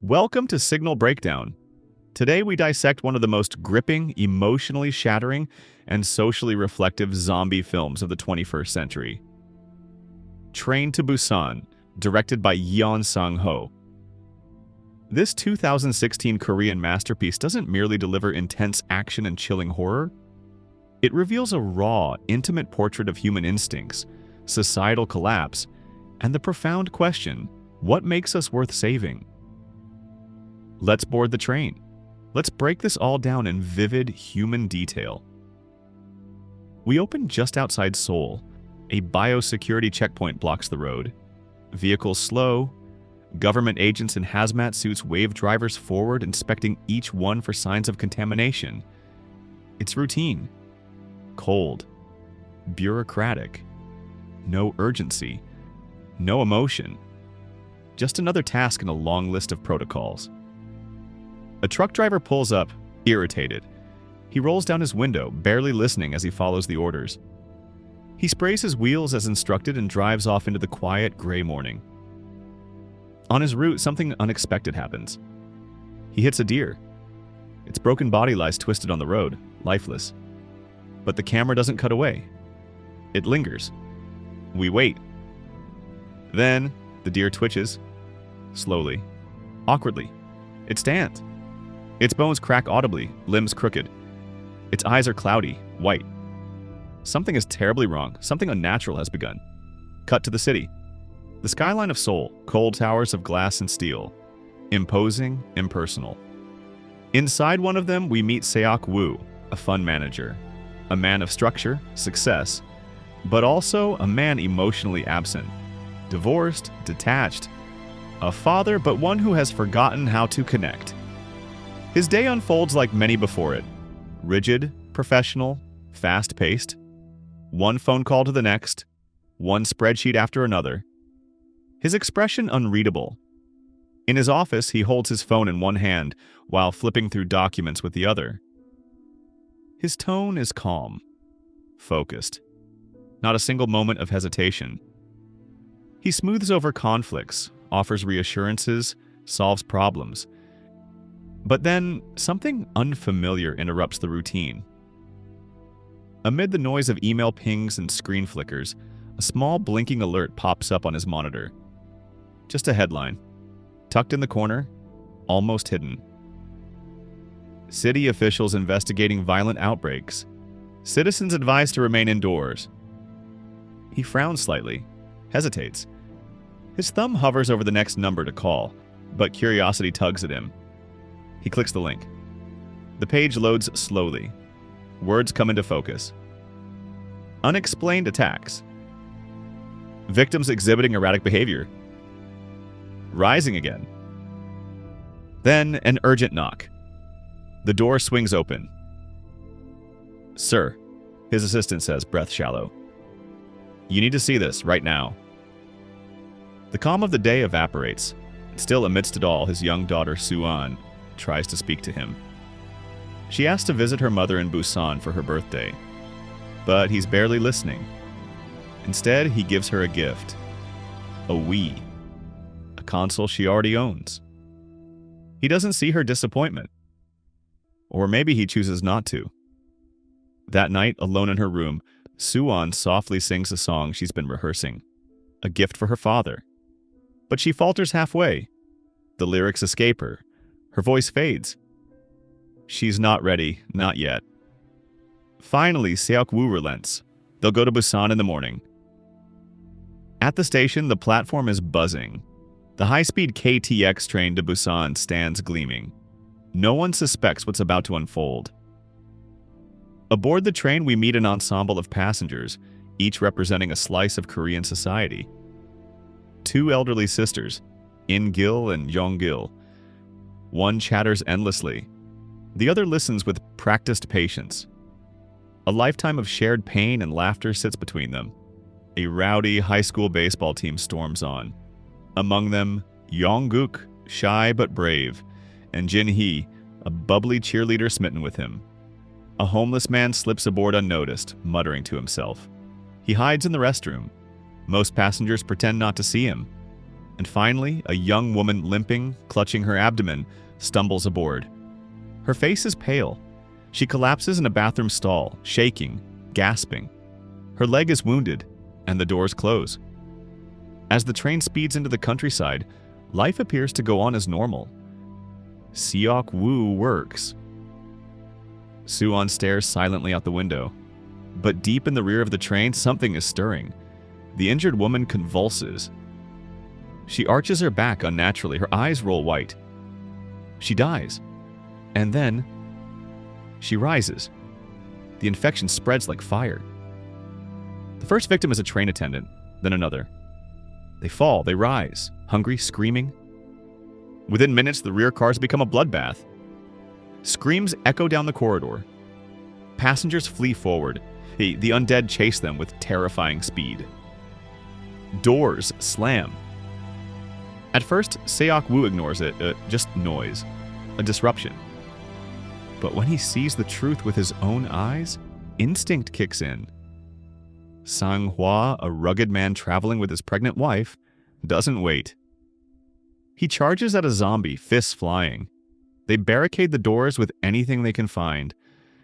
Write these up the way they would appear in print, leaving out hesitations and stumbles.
Welcome to Signal Breakdown. Today we dissect one of the most gripping, emotionally shattering, and socially reflective zombie films of the 21st century. Train to Busan, directed by Yeon Sang-ho. This 2016 Korean masterpiece doesn't merely deliver intense action and chilling horror. It reveals a raw, intimate portrait of human instincts, societal collapse, and the profound question, what makes us worth saving? Let's board the train. Let's break this all down in vivid human detail. We open just outside Seoul. A biosecurity checkpoint blocks the road. Vehicles slow. Government agents in hazmat suits wave drivers forward, inspecting each one for signs of contamination. It's routine. Cold. Bureaucratic. No urgency. No emotion. Just another task in a long list of protocols. A truck driver pulls up, irritated. He rolls down his window, barely listening as he follows the orders. He sprays his wheels as instructed and drives off into the quiet, gray morning. On his route, something unexpected happens. He hits a deer. Its broken body lies twisted on the road, lifeless. But the camera doesn't cut away. It lingers. We wait. Then, the deer twitches. Slowly. Awkwardly. It stands. Its bones crack audibly, limbs crooked. Its eyes are cloudy, white. Something is terribly wrong. Something unnatural has begun. Cut to the city. The skyline of Seoul, cold towers of glass and steel. Imposing, impersonal. Inside one of them, we meet Seok Woo, a fund manager. A man of structure, success, but also a man emotionally absent. Divorced, detached. A father, but one who has forgotten how to connect. His day unfolds like many before it. Rigid, professional, fast-paced. One phone call to the next. One spreadsheet after another. His expression unreadable. In his office, he holds his phone in one hand while flipping through documents with the other. His tone is calm, focused. Not a single moment of hesitation. He smooths over conflicts, offers reassurances, solves problems. But then, something unfamiliar interrupts the routine. Amid the noise of email pings and screen flickers, a small blinking alert pops up on his monitor. Just a headline. Tucked in the corner, almost hidden. City officials investigating violent outbreaks. Citizens advised to remain indoors. He frowns slightly, hesitates. His thumb hovers over the next number to call, but curiosity tugs at him. He clicks the link. The page loads slowly. Words come into focus. Unexplained attacks. Victims exhibiting erratic behavior. Rising again. Then an urgent knock. The door swings open. "Sir," his assistant says, breath shallow. "You need to see this right now." The calm of the day evaporates. Still amidst it all, his young daughter, Suan, tries to speak to him. She asks to visit her mother in Busan for her birthday. But he's barely listening. Instead, he gives her a gift. A Wii. A console she already owns. He doesn't see her disappointment. Or maybe he chooses not to. That night, alone in her room, Suan softly sings a song she's been rehearsing. A gift for her father. But she falters halfway. The lyrics escape her. Her voice fades. She's not ready, not yet. Finally, Seok Woo relents. They'll go to Busan in the morning. At the station, the platform is buzzing. The high-speed KTX train to Busan stands gleaming. No one suspects what's about to unfold. Aboard the train, we meet an ensemble of passengers, each representing a slice of Korean society. Two elderly sisters, In Gil and Yong Gil. One chatters endlessly. The other listens with practiced patience. A lifetime of shared pain and laughter sits between them. A rowdy high school baseball team storms on. Among them, Yong-guk, shy but brave, and Jin-hee, a bubbly cheerleader smitten with him. A homeless man slips aboard unnoticed, muttering to himself. He hides in the restroom. Most passengers pretend not to see him. And finally, a young woman limping, clutching her abdomen, stumbles aboard. Her face is pale. She collapses in a bathroom stall, shaking, gasping. Her leg is wounded, and the doors close. As the train speeds into the countryside, life appears to go on as normal. Seok-woo works. Suwon stares silently out the window. But deep in the rear of the train, something is stirring. The injured woman convulses. She arches her back unnaturally. Her eyes roll white. She dies. And then, she rises. The infection spreads like fire. The first victim is a train attendant, then another. They fall, they rise, hungry, screaming. Within minutes, the rear cars become a bloodbath. Screams echo down the corridor. Passengers flee forward. The undead chase them with terrifying speed. Doors slam. At first, Seok-woo ignores it, just noise, a disruption. But when he sees the truth with his own eyes, instinct kicks in. Sang-hwa, a rugged man traveling with his pregnant wife, doesn't wait. He charges at a zombie, fists flying. They barricade the doors with anything they can find.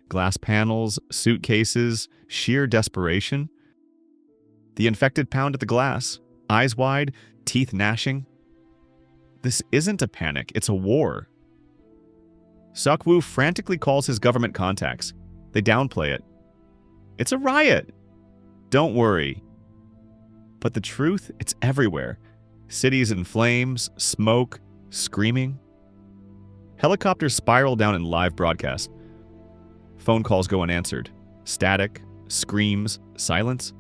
Glass panels, suitcases, sheer desperation. The infected pound at the glass, eyes wide, teeth gnashing. This isn't a panic, it's a war. Seok-woo frantically calls his government contacts. They downplay it. It's a riot! Don't worry. But the truth, it's everywhere. Cities in flames, smoke, screaming. Helicopters spiral down in live broadcast. Phone calls go unanswered. Static, screams, silence.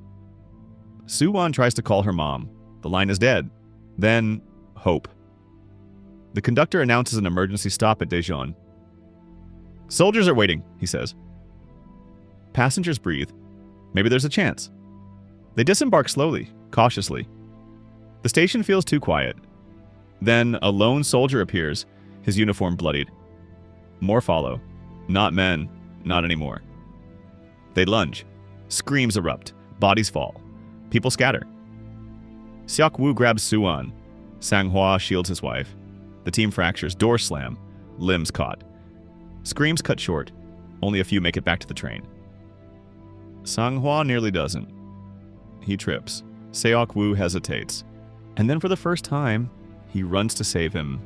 Suwon tries to call her mom. The line is dead. Then, hope. The conductor announces an emergency stop at Daejeon. "Soldiers are waiting," he says. Passengers breathe. Maybe there's a chance. They disembark slowly, cautiously. The station feels too quiet. Then a lone soldier appears, his uniform bloodied. More follow. Not men, not anymore. They lunge. Screams erupt. Bodies fall. People scatter. Seok-woo grabs Suwon. Sang-hwa shields his wife. The team fractures. Doors slam. Limbs caught. Screams cut short. Only a few make it back to the train. Sang-hwa nearly doesn't. He trips. Seok-woo hesitates. And then for the first time, he runs to save him.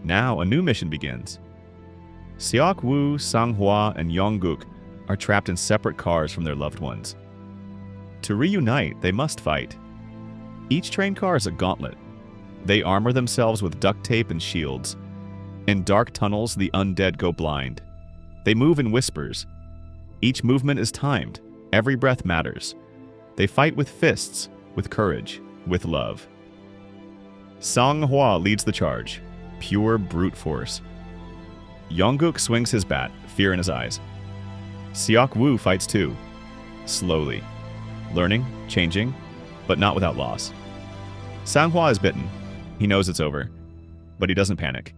Now a new mission begins. Seok-woo, Sang-hwa, and Yong-guk are trapped in separate cars from their loved ones. To reunite, they must fight. Each train car is a gauntlet. They armor themselves with duct tape and shields. In dark tunnels, the undead go blind. They move in whispers. Each movement is timed. Every breath matters. They fight with fists, with courage, with love. Sang-hwa leads the charge. Pure brute force. Yong-guk swings his bat, fear in his eyes. Seok-woo fights too. Slowly. Learning, changing, but not without loss. Sang-hwa is bitten. He knows it's over. But he doesn't panic.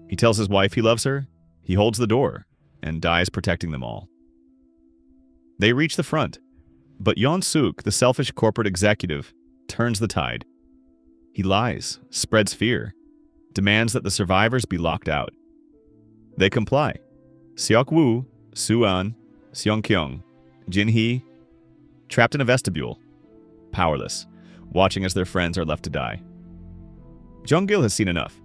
He tells his wife he loves her, he holds the door, and dies protecting them all. They reach the front, but Yeon-suk, the selfish corporate executive, turns the tide. He lies, spreads fear, demands that the survivors be locked out. They comply. Seok-woo, Suwon, Seong-kyung, Jin-hee, trapped in a vestibule, powerless, watching as their friends are left to die. Jung-gil has seen enough.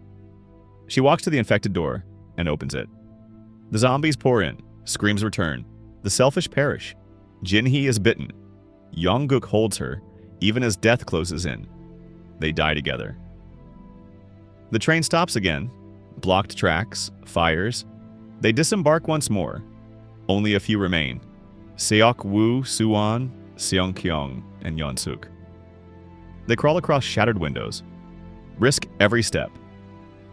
She walks to the infected door and opens it. The zombies pour in, screams return. The selfish perish. Jin-hee is bitten. Yong-guk holds her, even as death closes in. They die together. The train stops again. Blocked tracks, fires. They disembark once more. Only a few remain. Seok-woo, Suwon, Seong-kyung, and Yeon-suk. They crawl across shattered windows. Risk every step.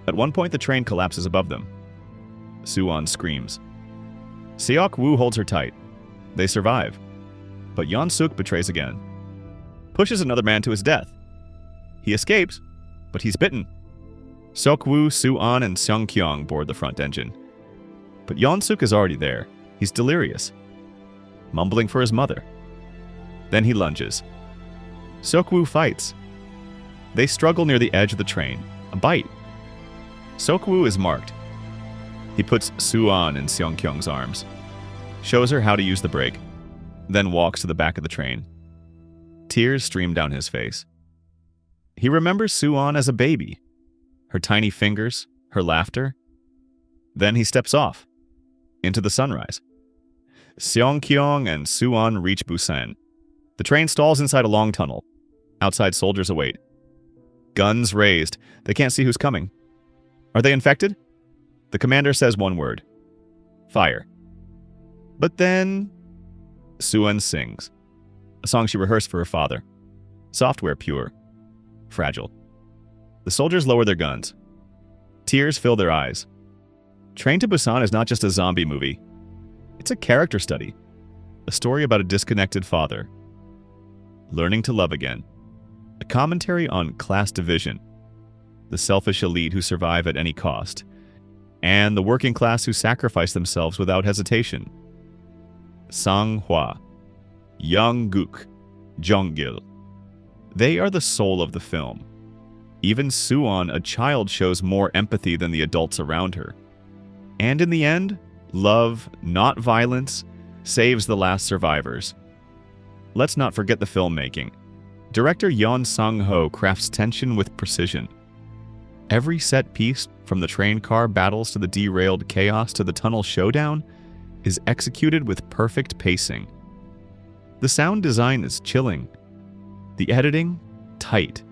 At one point, the train collapses above them. Suwon screams. Seok-woo holds her tight. They survive. But Yeon-suk betrays again. Pushes another man to his death. He escapes, but he's bitten. Seok-woo, Suwon, and Seong-kyung board the front engine. But Yeon-suk is already there. He's delirious, mumbling for his mother. Then he lunges. Seok-woo fights. They struggle near the edge of the train. A bite. Seok-woo is marked. He puts Soo-an in Seong-kyung's arms, shows her how to use the brake, then walks to the back of the train. Tears stream down his face. He remembers Soo-an as a baby, her tiny fingers, her laughter. Then he steps off, into the sunrise. Seong-kyung and Soo-an reach Busan. The train stalls inside a long tunnel. Outside, soldiers await. Guns raised. They can't see who's coming. Are they infected? The commander says one word. Fire. But then Soo-an sings. A song she rehearsed for her father. Software pure. Fragile. The soldiers lower their guns. Tears fill their eyes. Train to Busan is not just a zombie movie. It's a character study. A story about a disconnected father learning to love again. A commentary on class division, the selfish elite who survive at any cost, and the working class who sacrifice themselves without hesitation. Sang-hwa, Young-guk, Jong-gil. They are the soul of the film. Even Soo-an, a child, shows more empathy than the adults around her. And in the end, love, not violence, saves the last survivors. Let's not forget the filmmaking. Director Yeon Sang-ho crafts tension with precision. Every set piece, from the train car battles to the derailed chaos to the tunnel showdown, is executed with perfect pacing. The sound design is chilling. The editing, tight.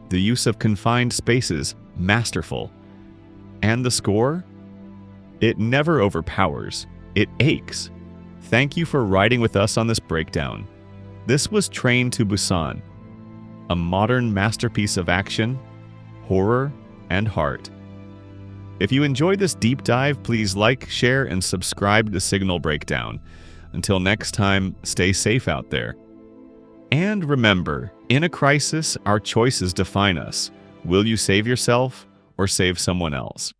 The use of confined spaces, masterful. And the score? It never overpowers. It aches. Thank you for riding with us on this breakdown. This was Train to Busan, a modern masterpiece of action, horror, and heart. If you enjoyed this deep dive, please like, share, and subscribe to Signal Breakdown. Until next time, stay safe out there. And remember, in a crisis, our choices define us. Will you save yourself or save someone else?